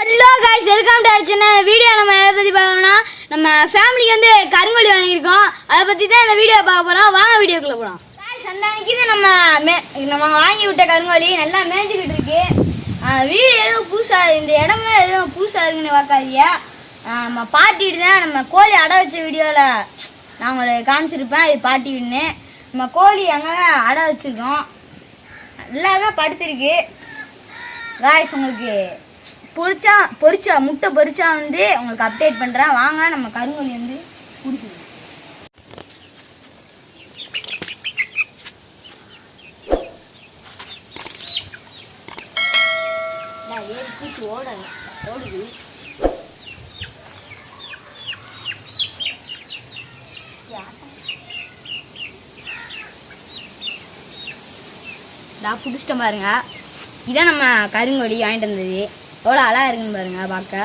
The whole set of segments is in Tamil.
Hello guys welcome to our channel. Video நம்ம எதை பத்தி பார்க்கறோம்னா நம்ம ஃபேமிலிக்கு வந்து கருங்கோழி வாங்கியிருக்கோம். அதை பத்தி தான் இந்த வீடியோ பார்க்க போறோம். வாங்க வீடியோக்குள்ள போலாம். गाइस அன்னைக்கு நம்ம வாங்கி விட்ட கருங்கோழி நல்லா மேய்ஞ்சிக்கிட்டு இருக்கு. வீடு ஏதோ புதுசா இந்த இடமே ஏதோ புதுசா இருக்குன்னு பார்க்காதீங்க. நம்ம பாட்டி வீடு தான். நம்ம கோழி அடை வச்ச வீடியோல நான் உங்களுக்கு காமிச்சிருப்பேன். இது பாட்டி வீடுன்னு. நம்ம கோழி அங்கே அடை வச்சிருக்கோம். நல்லா தான் படுத்திருக்கு. गाइस உங்களுக்கு பொரிச்சா முட்டை பொரிச்சா வந்து உங்களுக்கு அப்டேட் பண்றேன். வாங்க நம்ம கருங்கோழி வந்து குடிக்கலாம். ஏறி கூச்சு ஓடுது. பிடிச்சிட்ட பாருங்க. இதான் நம்ம கருங்கோழி வாங்கிட்டு வந்தது. எவ்வளோ அழகா இருக்குன்னு பாருங்க பார்க்க.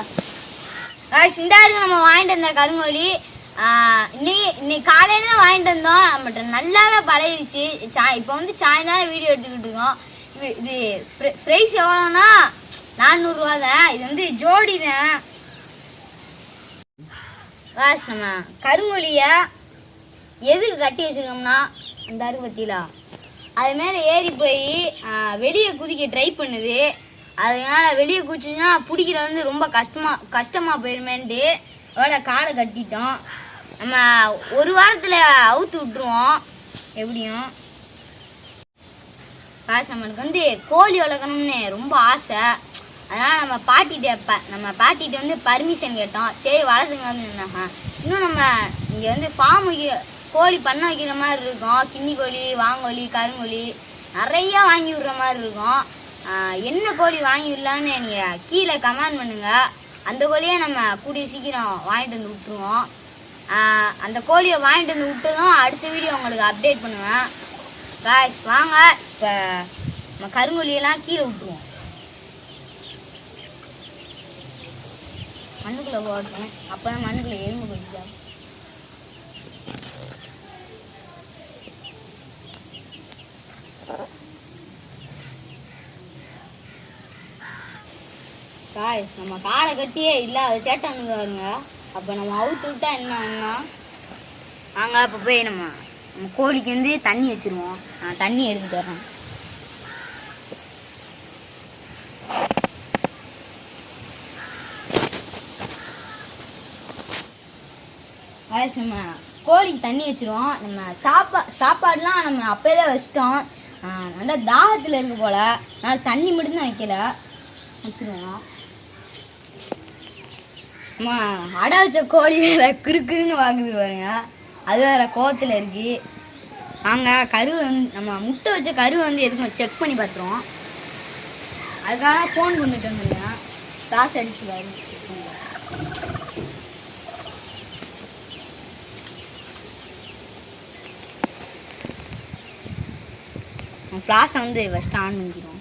இந்த இருக்கு நம்ம வாங்கிட்டு வந்த கருங்கோழி. இன்னைக்கு காலையில தான் வாங்கிட்டு வந்தோம். நம்மகிட்ட நல்லாவே பழகிடுச்சு. இப்போ வந்து சாயந்தரம் வீடியோ எடுத்துக்கிட்டு இருக்கோம். இது ப்ரைஸ் எவ்வளோன்னா 400 ரூபா தான். இது வந்து ஜோடி தான். நம்ம கருங்கோழியை எதுக்கு கட்டி வச்சிருக்கோம்னா அந்த அருக்கு பத்திலா அது மேலே ஏறி போய் வெளியே குதிக்க ட்ரை பண்ணுது. அதனால வெளியே குதிச்சுன்னா பிடிக்கிற வந்து ரொம்ப கஷ்டமாக போயிருமேன்ட்டு அதோட காலை கட்டிட்டோம். நம்ம ஒரு வாரத்தில் அவுத்து விட்டுருவோம் எப்படியும். நம்மளுக்கு வந்து கோழி வளர்க்கணும்னு ரொம்ப ஆசை. அதனால் நம்ம பாட்டிகிட்ட வந்து பர்மிஷன் கேட்டோம். சரி வளர்த்துங்க அப்படின்னு சொன்னாங்க. இன்னும் நம்ம இங்கே வந்து ஃபார்ம் கோழி பண்ண வைக்கிற மாதிரி இருக்கும். கிண்ணி கோழி, வாங்கோழி, கருங்கோழி நிறையா வாங்கி விடுற மாதிரி இருக்கும். என்ன கோழி வாங்கி விடலான்னு நீங்கள் கீழே கமெண்ட் பண்ணுங்கள். அந்த கோழியை நம்ம கூடிய சீக்கிரம் வாங்கிட்டு வந்து விட்டுருவோம். அந்த கோழியை வாங்கிட்டு வந்து விட்டதும் அடுத்த வீடியோ உங்களுக்கு அப்டேட் பண்ணுவேன். गाइस வாங்க இப்போ நம்ம கருங்கோழியெல்லாம் கீழே விட்டுருவோம். மண்ணுக்குள்ளே போட்டோம். அப்போ தான் மண்ணுக்குள்ளே எறும்பு போயிடுச்சு. நம்ம காலை கட்டியே இல்லாத சேட்டானுங்க வருங்க. அப்போ நம்ம அவுத்து விட்டா என்ன ஆகுனா நாங்க அப்போ போய் நம்ம கோழிக்கு வந்து தண்ணி வச்சிருவோம். தண்ணி எடுத்துட்டு வரோம். நம்ம கோழிக்கு தண்ணி வச்சிருவோம். நம்ம சாப்பாடுலாம் நம்ம அப்போயே வச்சிட்டோம். நல்லா தாகத்தில் இருக்கு போல. நான் தண்ணி மட்டும்தான் வைக்கல வச்சிருவோம். அடை வச்ச கோழி வேற குறுக்குன்னு வாங்குது பாருங்க. அது வேற கோவத்தில் இருக்கு. நாங்கள் கருவை வந்து நம்ம முட்டை வச்ச கருவை வந்து எதுக்கும் செக் பண்ணி பார்த்துருவோம். அதுக்காக ஃபோன் கொண்டுட்டு வந்துருக்கேன். காசு அடிச்சுக்காரு. ஃப்ளாஷை வந்து ஃபஸ்ட்டு ஆன் பண்ணிக்கிறோம்.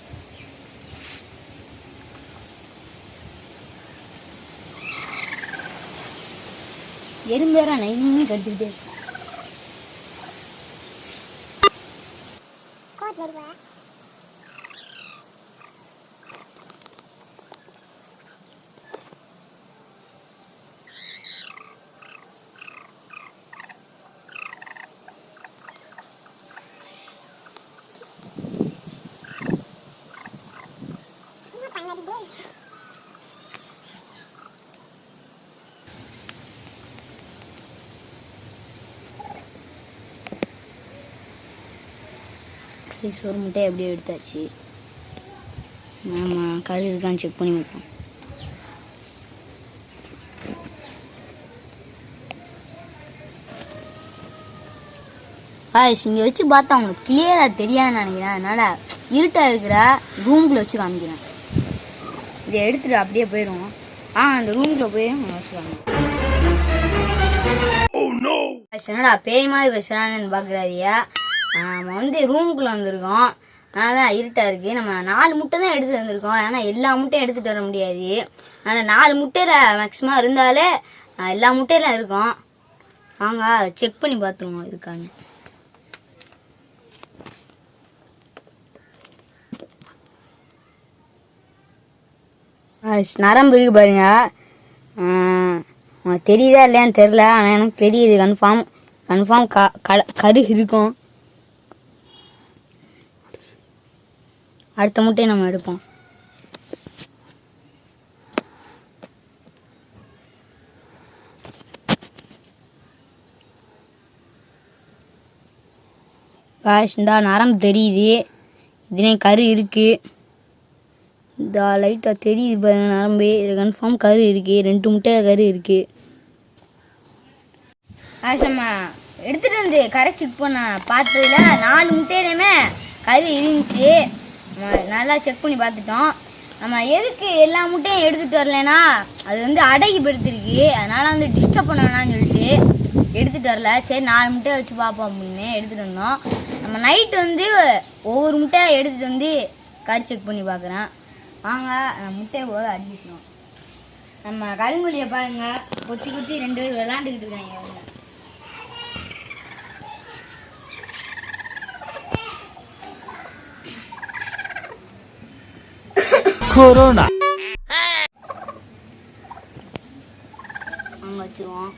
எறும்பேரா நைன்னு கடிச்சுக்கிட்டே இருக்கு. ஒரு முட்டையை எப்படியே எடுத்தாச்சு. நம்ம கரு இருக்கான்னு செக் பண்ணி வைப்போம். இங்கே வச்சு பார்த்தா அவங்களுக்கு கிளியராக தெரியாதுன்னு நினைக்கிறேன். அதனால் இருட்டாக இருக்கிற ரூம்குள்ளே வச்சு காமிக்கிறேன். இதை எடுத்துகிட்டு அப்படியே போயிடுவோம். அந்த ரூம்குள்ளே போய் வச்சுக்காங்க. என்னடா பேய் மாதிரி பேசுகிறான்னு பார்க்குறாதியா. நம்ம வந்து ரூமுக்குள்ளே வந்திருக்கோம். அதனால தான் இருட்டாக இருக்குது. நம்ம 4 முட்டை தான் எடுத்துகிட்டு வந்திருக்கோம். ஏன்னா எல்லா முட்டையும் எடுத்துகிட்டு வர முடியாது. ஆனால் 4 முட்டையில் மேக்ஸிமம் இருந்தாலே எல்லா முட்டையிலும் இருக்கும். வாங்க செக் பண்ணி பார்த்துருவோம் இருக்கான்னு. நரம்பு இருக்கு பாருங்க. தெரியுதா இல்லையான்னு தெரில, ஆனால் எனக்கு தெரியுது. கன்ஃபார்ம் கரு இருக்கும். அடுத்த முட்டையை நம்ம எடுப்போம். இந்த நரம்பு தெரியுது, இதுலேயும் கரு இருக்குது. இந்த லைட்டாக தெரியுது பாருங்க நரம்பு. இது கன்ஃபார்ம் கரு இருக்குது. 2 முட்டையில் கரு இருக்குது. நம்ம எடுத்துகிட்டு வந்து கரை செக் பண்ண பார்த்ததுல 4 முட்டையிலையுமே கரு இருந்துச்சு. நல்லா செக் பண்ணி பார்த்துட்டோம். நம்ம எதுக்கு எல்லா முட்டையும் எடுத்துகிட்டு வரலன்னா, அது வந்து அடகி படுத்துருக்கு. அதனால் வந்து டிஸ்டர்ப் பண்ண வேணாம்னு சொல்லிட்டு எடுத்துகிட்டு வரல. சரி 4 முட்டையை வச்சு பார்ப்போம் அப்படின்னு எடுத்துகிட்டு வந்தோம். நம்ம நைட்டு வந்து ஒவ்வொரு முட்டையை எடுத்துகிட்டு வந்து கறி செக் பண்ணி பார்க்குறேன். வாங்க முட்டையை போக அடிக்கணும். நம்ம கருங்குழியை பாருங்க, கொத்தி 2 பேர் விளாண்டுக்கிட்டு இருக்காங்க. கொரோனா அங்கே வச்சிருவோம்.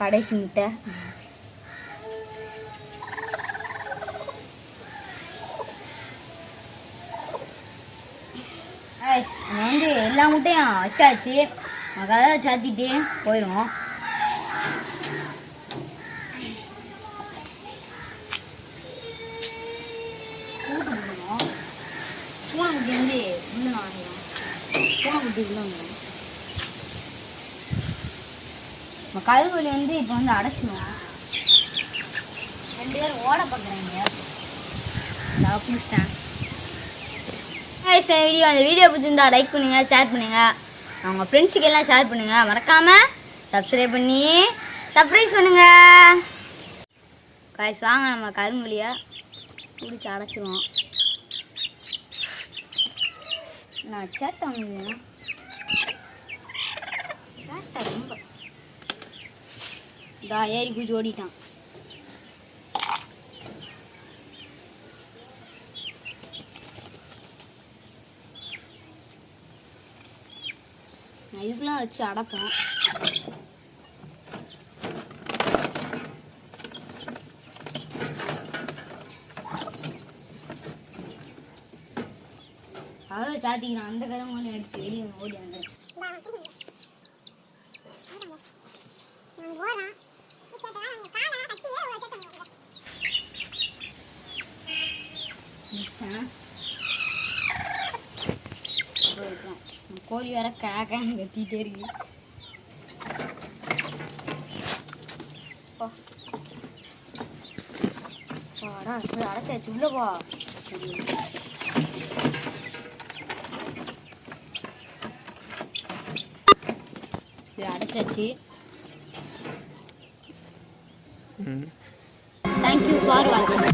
கடைசி முட்டை வந்து எல்லா முட்டையும் வச்சாச்சு. கதை சாத்திட்டு போயிடும். பூனைக்குட்டி வந்து உள்ள வாங்கிடும். பூனைக்குட்டி உள்ள வந்துடும். நம்ம கருவலி வந்து இப்போ வந்து அடைச்சிடுவோம். 2 பேர் ஓட பார்க்குறாங்க. குடிச்சிட்டேன். வீடியோ அந்த வீடியோ பிடிச்சிருந்தா லைக் பண்ணுங்கள், ஷேர் பண்ணுங்கள், அவங்க ஃப்ரெண்ட்ஸுக்கு எல்லாம் ஷேர் பண்ணுங்கள். மறக்காமல் சப்ஸ்கிரைப் பண்ணி சர்ப்ரைஸ் பண்ணுங்கள். காய்ஸ் வாங்க நம்ம கரும்புலியை பிடிச்சி அடைச்சிடுவோம். நான் சேட்டை வாங்குவேன். சேட்டை ரொம்ப ஏறி குச்சி ஓடிட்டான். இதுக்கெல்லாம் வச்சு அடைப்போம். அதாவது சாத்திக்கிறான். அந்த கரும்பு எடுத்து வெளியே ஓடி வந்து கோழி வர காக்கான்னு கத்திட்டே இருக்கு. அடைச்சாச்சு. உள்ள போ. அடைச்சாச்சு. Thank you for watching.